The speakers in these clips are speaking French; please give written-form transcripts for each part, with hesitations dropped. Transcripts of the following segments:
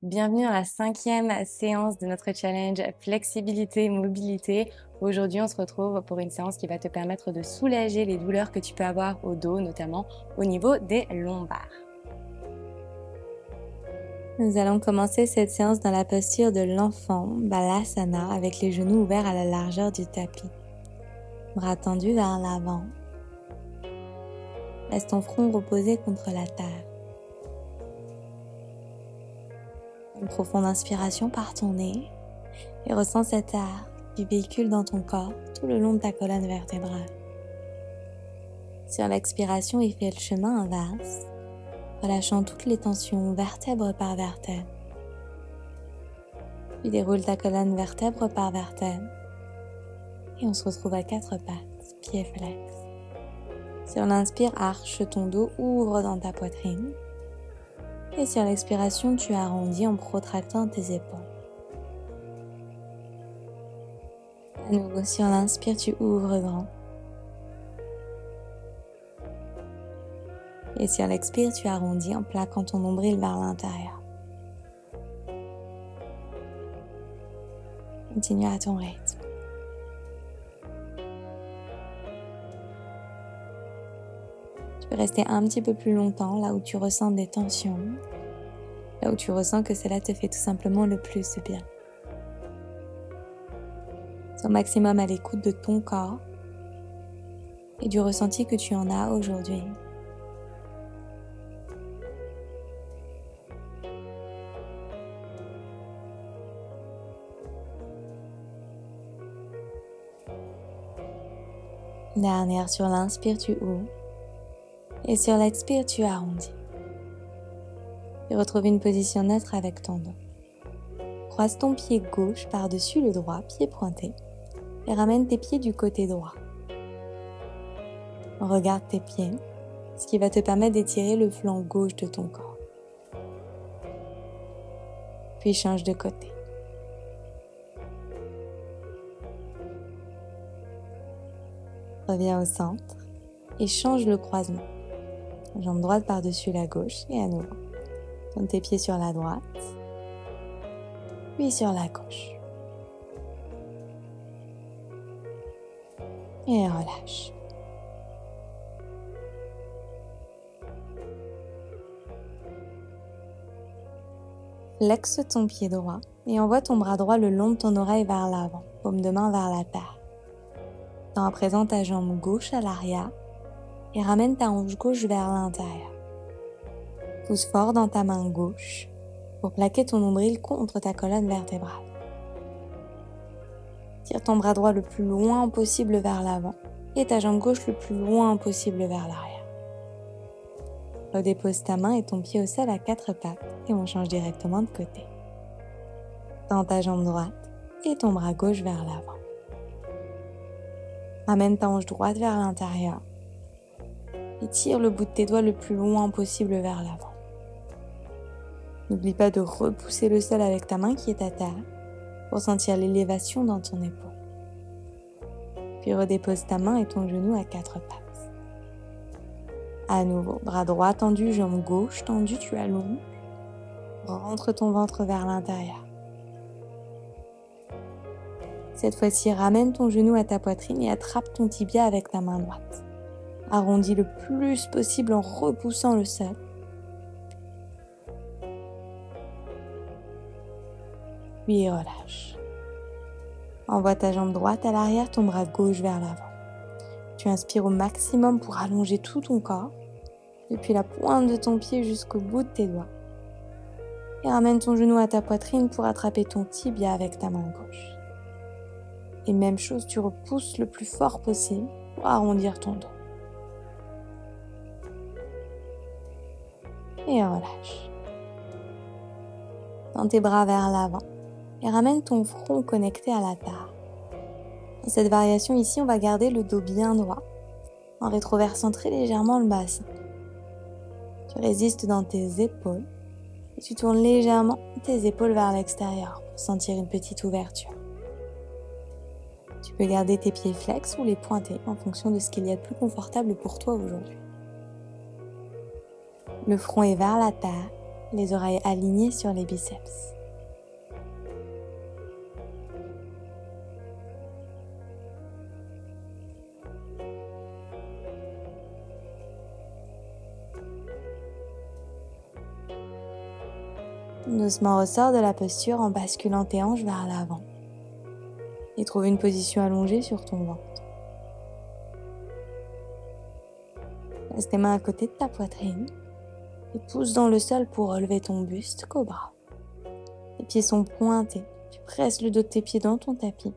Bienvenue dans la 5e séance de notre challenge flexibilité et mobilité. Aujourd'hui, on se retrouve pour une séance qui va te permettre de soulager les douleurs que tu peux avoir au dos, notamment au niveau des lombaires. Nous allons commencer cette séance dans la posture de l'enfant, Balasana, avec les genoux ouverts à la largeur du tapis. Bras tendus vers l'avant. Laisse ton front reposer contre la terre. Une profonde inspiration par ton nez et ressens cet air qui véhicule dans ton corps tout le long de ta colonne vertébrale. Sur l'expiration, il fait le chemin inverse, relâchant toutes les tensions vertèbre par vertèbre. Puis déroule ta colonne vertèbre par vertèbre et on se retrouve à 4 pattes, pieds flex. Sur l'inspire, arche ton dos, ouvre dans ta poitrine. Et sur l'expiration, tu arrondis en protractant tes épaules. À nouveau, sur l'inspire, tu ouvres grand. Et sur l'expire, tu arrondis en plaquant ton nombril vers l'intérieur. Continue à ton rythme. Tu peux rester un petit peu plus longtemps là où tu ressens des tensions, là où tu ressens que cela te fait tout simplement le plus de bien. Sois au maximum à l'écoute de ton corps et du ressenti que tu en as aujourd'hui. Dernière, sur l'inspire, tu ouvres. Et sur l'expire, tu arrondis. Et retrouve une position neutre avec ton dos. Croise ton pied gauche par-dessus le droit, pied pointé. Et ramène tes pieds du côté droit. Regarde tes pieds, ce qui va te permettre d'étirer le flanc gauche de ton corps. Puis change de côté. Reviens au centre et change le croisement. Jambe droite par-dessus la gauche et à nouveau. Tourne tes pieds sur la droite, puis sur la gauche. Et relâche. Flexe ton pied droit et envoie ton bras droit le long de ton oreille vers l'avant, paume de main vers la terre. Tends à présent ta jambe gauche à l'arrière et ramène ta hanche gauche vers l'intérieur. Pousse fort dans ta main gauche pour plaquer ton nombril contre ta colonne vertébrale. Tire ton bras droit le plus loin possible vers l'avant et ta jambe gauche le plus loin possible vers l'arrière. Redépose ta main et ton pied au sol à 4 pattes et on change directement de côté. Tends ta jambe droite et ton bras gauche vers l'avant. Ramène ta hanche droite vers l'intérieur et tire le bout de tes doigts le plus loin possible vers l'avant. N'oublie pas de repousser le sol avec ta main qui est à terre pour sentir l'élévation dans ton épaule. Puis redépose ta main et ton genou à 4 pattes. À nouveau, bras droit tendu, jambe gauche tendue, tu allonges. Rentre ton ventre vers l'intérieur. Cette fois-ci, ramène ton genou à ta poitrine et attrape ton tibia avec ta main droite. Arrondis le plus possible en repoussant le sol. Puis relâche. Envoie ta jambe droite à l'arrière, ton bras gauche vers l'avant. Tu inspires au maximum pour allonger tout ton corps, depuis la pointe de ton pied jusqu'au bout de tes doigts. Et ramène ton genou à ta poitrine pour attraper ton tibia avec ta main gauche. Et même chose, tu repousses le plus fort possible pour arrondir ton dos. Et relâche. Tends tes bras vers l'avant et ramène ton front connecté à la terre. Dans cette variation ici, on va garder le dos bien droit en rétroversant très légèrement le bassin. Tu résistes dans tes épaules et tu tournes légèrement tes épaules vers l'extérieur pour sentir une petite ouverture. Tu peux garder tes pieds flex ou les pointer en fonction de ce qu'il y a de plus confortable pour toi aujourd'hui. Le front est vers la terre les oreilles alignées sur les biceps. Doucement ressors de la posture en basculant tes hanches vers l'avant et trouve une position allongée sur ton ventre. Laisse tes mains à côté de ta poitrine et pousse dans le sol pour relever ton buste, cobra. Tes pieds sont pointés, tu presses le dos de tes pieds dans ton tapis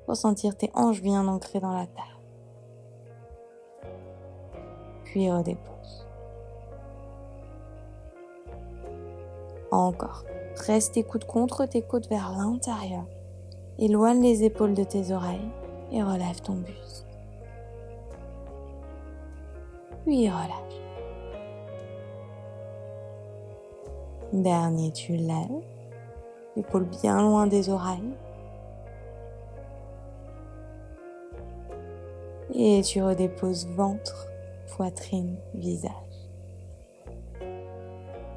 pour sentir tes hanches bien ancrées dans la terre. Puis redépose. Encore. Presse tes coudes contre tes côtes vers l'intérieur. Éloigne les épaules de tes oreilles et relève ton buste. Puis relâche. Dernier, tu lèves, épaules bien loin des oreilles. Et tu redéposes ventre, poitrine, visage.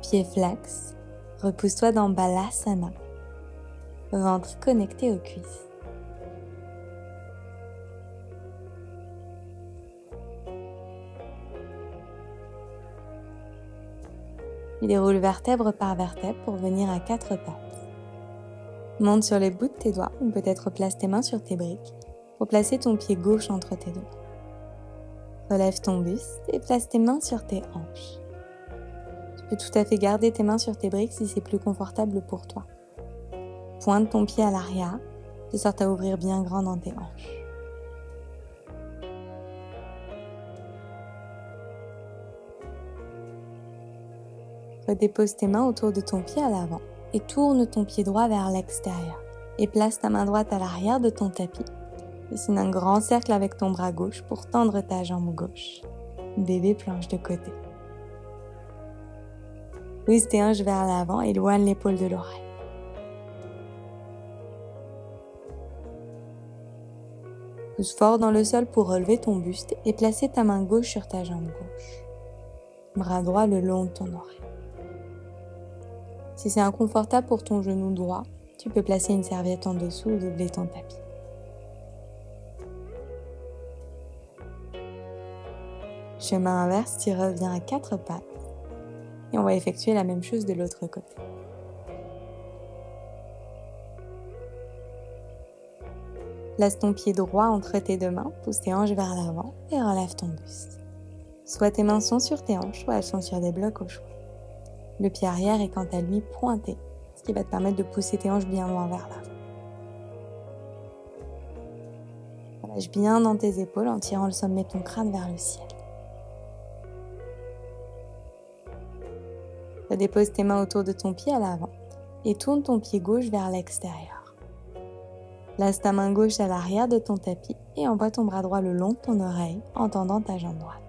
Pieds flex. Repousse-toi dans Balasana, ventre connecté aux cuisses. Puis déroule vertèbre par vertèbre pour venir à 4 pattes. Monte sur les bouts de tes doigts ou peut-être place tes mains sur tes briques pour placer ton pied gauche entre tes doigts. Relève ton buste et place tes mains sur tes hanches. Tu peux tout à fait garder tes mains sur tes briques si c'est plus confortable pour toi. Pointe ton pied à l'arrière, de sorte à ouvrir bien grand dans tes hanches. Redépose tes mains autour de ton pied à l'avant et tourne ton pied droit vers l'extérieur. Et place ta main droite à l'arrière de ton tapis. Dessine un grand cercle avec ton bras gauche pour tendre ta jambe gauche. Bébé planche de côté. Pousse tes hanches vers l'avant et éloigne l'épaule de l'oreille. Pousse fort dans le sol pour relever ton buste et placer ta main gauche sur ta jambe gauche. Bras droit le long de ton oreille. Si c'est inconfortable pour ton genou droit, tu peux placer une serviette en dessous ou doubler ton tapis. Chemin inverse, tu reviens à 4 pattes. Et on va effectuer la même chose de l'autre côté. Place ton pied droit entre tes deux mains, pousse tes hanches vers l'avant et relève ton buste. Soit tes mains sont sur tes hanches, soit elles sont sur des blocs au choix. Le pied arrière est quant à lui pointé, ce qui va te permettre de pousser tes hanches bien loin vers l'avant. Relâche bien dans tes épaules en tirant le sommet de ton crâne vers le ciel. Redépose tes mains autour de ton pied à l'avant et tourne ton pied gauche vers l'extérieur. Place ta main gauche à l'arrière de ton tapis et envoie ton bras droit le long de ton oreille en tendant ta jambe droite.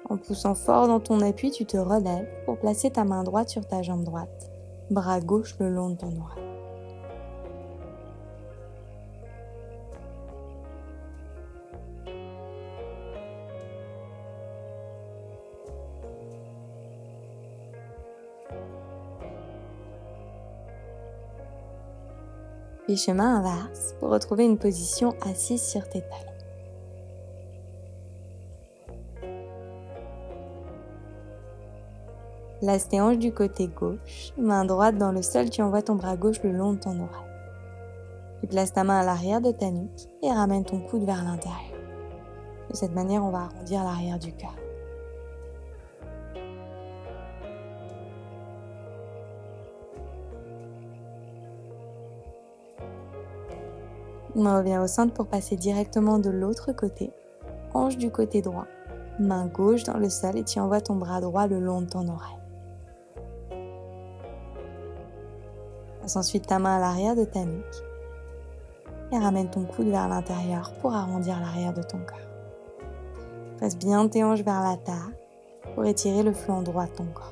En poussant fort dans ton appui, tu te relèves pour placer ta main droite sur ta jambe droite, bras gauche le long de ton oreille. Puis chemin inverse pour retrouver une position assise sur tes talons. Place tes hanches du côté gauche, main droite dans le sol, tu envoies ton bras gauche le long de ton oreille. Puis place ta main à l'arrière de ta nuque et ramène ton coude vers l'intérieur. De cette manière, on va arrondir l'arrière du cœur. On revient au centre pour passer directement de l'autre côté. Hanche du côté droit, main gauche dans le sol et tu envoies ton bras droit le long de ton oreille. Passe ensuite ta main à l'arrière de ta nuque et ramène ton coude vers l'intérieur pour arrondir l'arrière de ton cœur. Presse bien tes hanches vers la terre pour étirer le flanc droit de ton corps.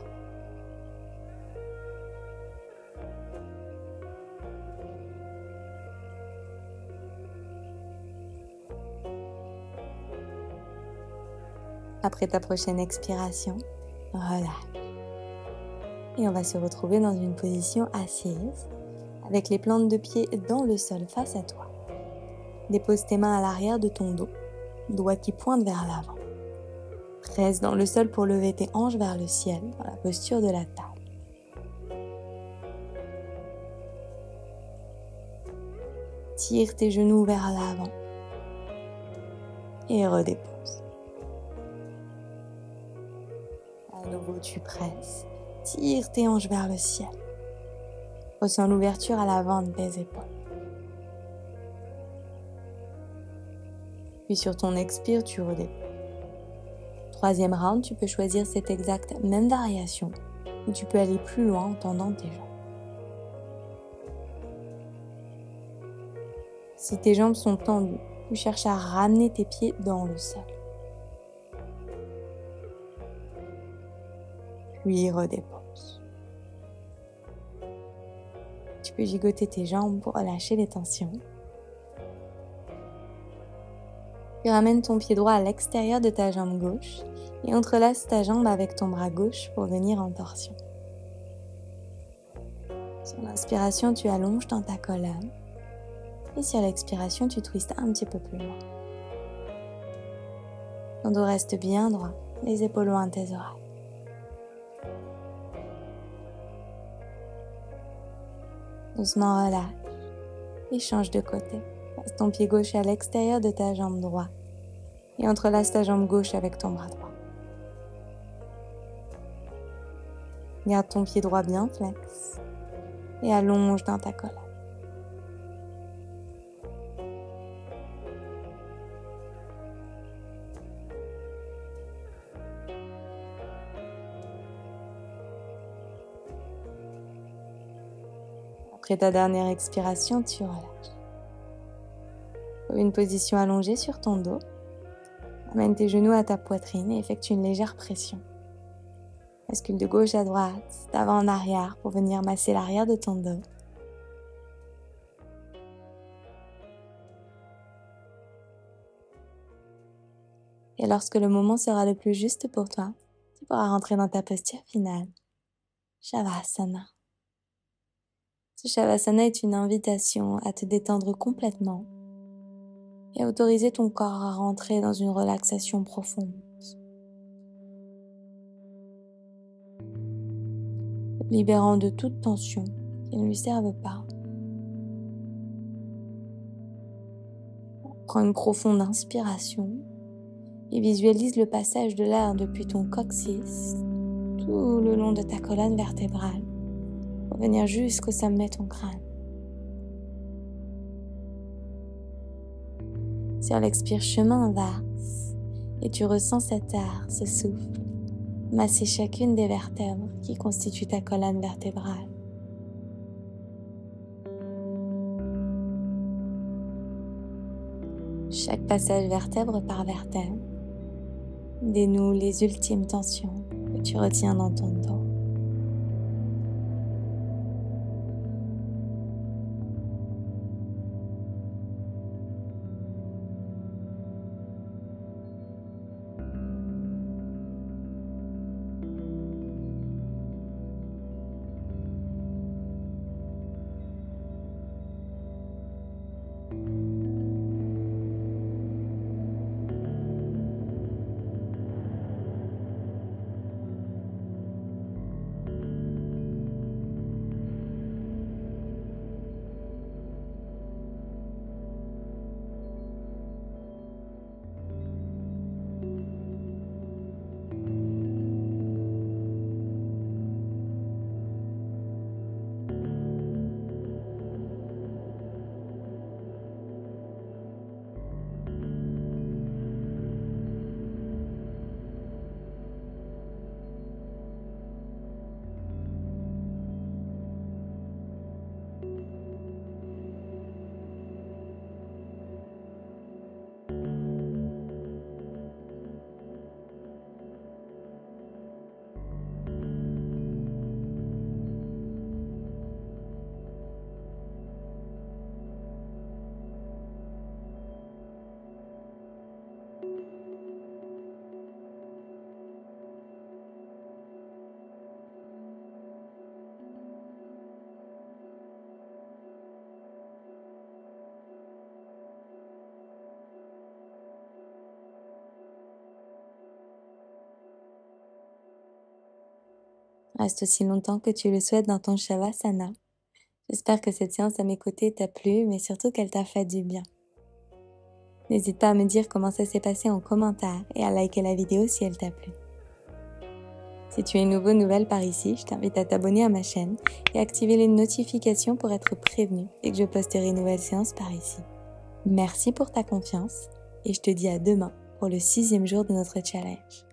Après ta prochaine expiration, relâche. Et on va se retrouver dans une position assise, avec les plantes de pied dans le sol face à toi. Dépose tes mains à l'arrière de ton dos, doigts qui pointent vers l'avant. Presse dans le sol pour lever tes hanches vers le ciel, dans la posture de la table. Tire tes genoux vers l'avant et redépose. À nouveau, tu presses, tire tes hanches vers le ciel. Ressens l'ouverture à l'avant de tes épaules. Puis sur ton expire, tu redéposes. Troisième round, tu peux choisir cette exacte même variation ou tu peux aller plus loin en tendant tes jambes. Si tes jambes sont tendues, tu cherches à ramener tes pieds dans le sol. Puis redépose. Tu peux gigoter tes jambes pour relâcher les tensions. Puis ramène ton pied droit à l'extérieur de ta jambe gauche et entrelace ta jambe avec ton bras gauche pour venir en torsion. Sur l'inspiration, tu allonges dans ta colonne et sur l'expiration, tu twistes un petit peu plus loin. Ton dos reste bien droit, les épaules loin de tes oreilles. Doucement relâche et change de côté. Passe ton pied gauche à l'extérieur de ta jambe droite et entrelace ta jambe gauche avec ton bras droit. Garde ton pied droit bien flex et allonge dans ta colonne. Après ta dernière expiration, tu relâches. Une position allongée sur ton dos. Amène tes genoux à ta poitrine et effectue une légère pression. Bascule de gauche à droite, d'avant en arrière pour venir masser l'arrière de ton dos. Et lorsque le moment sera le plus juste pour toi, tu pourras rentrer dans ta posture finale, Shavasana. Ce Shavasana est une invitation à te détendre complètement et à autoriser ton corps à rentrer dans une relaxation profonde. Libérant de toute tension qui ne lui serve pas. Prends une profonde inspiration et visualise le passage de l'air depuis ton coccyx tout le long de ta colonne vertébrale pour venir jusqu'au sommet de ton crâne. Sur l'expire, chemin inverse et tu ressens cet air, ce souffle, masser chacune des vertèbres qui constituent ta colonne vertébrale. Chaque passage vertèbre par vertèbre dénoue les ultimes tensions que tu retiens dans ton dos. Reste aussi longtemps que tu le souhaites dans ton Shavasana. J'espère que cette séance à mes côtés t'a plu, mais surtout qu'elle t'a fait du bien. N'hésite pas à me dire comment ça s'est passé en commentaire et à liker la vidéo si elle t'a plu. Si tu es nouvelle par ici, je t'invite à t'abonner à ma chaîne et activer les notifications pour être prévenu dès que je posterai une nouvelle séance par ici. Merci pour ta confiance et je te dis à demain pour le 6e jour de notre challenge.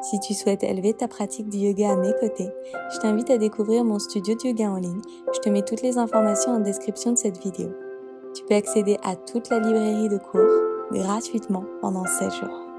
Si tu souhaites élever ta pratique du yoga à mes côtés, je t'invite à découvrir mon studio de yoga en ligne. Je te mets toutes les informations en description de cette vidéo. Tu peux accéder à toute la librairie de cours gratuitement pendant 7 jours.